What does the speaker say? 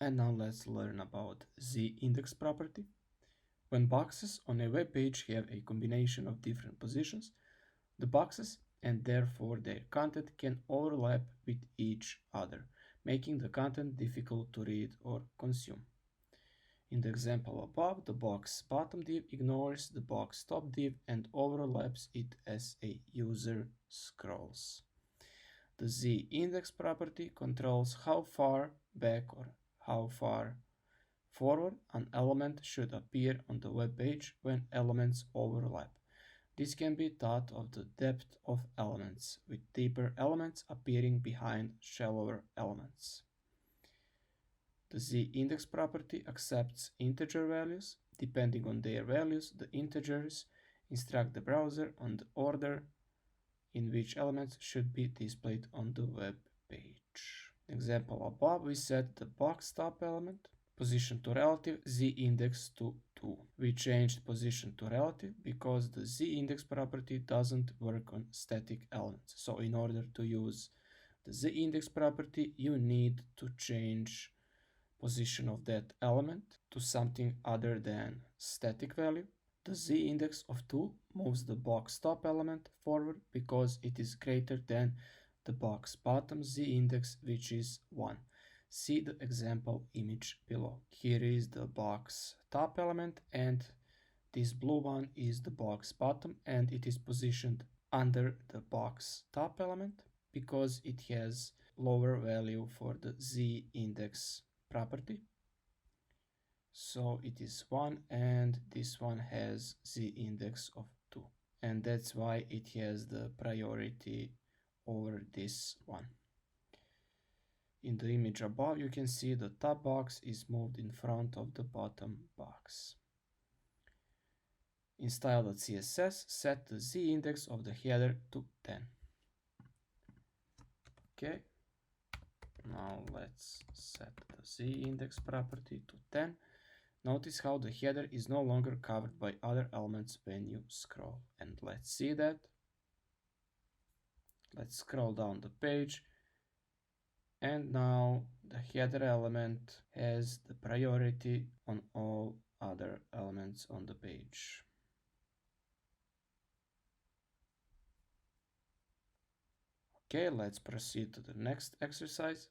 And now let's learn about z-index property. When boxes on a web page have a combination of different positions, the boxes and therefore their content can overlap with each other, making the content difficult to read or consume. In the example above, the box bottom div ignores the box top div and overlaps it as a user scrolls. The z-index property controls how far back or how far forward an element should appear on the web page when elements overlap. This can be thought of the depth of elements, with deeper elements appearing behind shallower elements. The z-index property accepts integer values. Depending on their values, the integers instruct the browser on the order in which elements should be displayed on the web page. Example above, we set the box top element position to relative, z-index to 2. We changed position to relative because the z-index property doesn't work on static elements. So in order to use the z-index property, you need to change position of that element to something other than static value. The z-index of 2 moves the box top element forward because it is greater than the box bottom z-index, which is 1. See the example image below. Here is the box top element and this blue one is the box bottom, and it is positioned under the box top element because it has lower value for the z-index property. So it is 1 and this one has z-index of 2, and that's why it has the priority over this one. In the image above, you can see the top box is moved in front of the bottom box. In style.css, set the z-index of the header to 10. Okay, now let's set the z-index property to 10. Notice how the header is no longer covered by other elements when you scroll. And let's see that. Let's scroll down the page. And now the header element has the priority on all other elements on the page. Okay, let's proceed to the next exercise.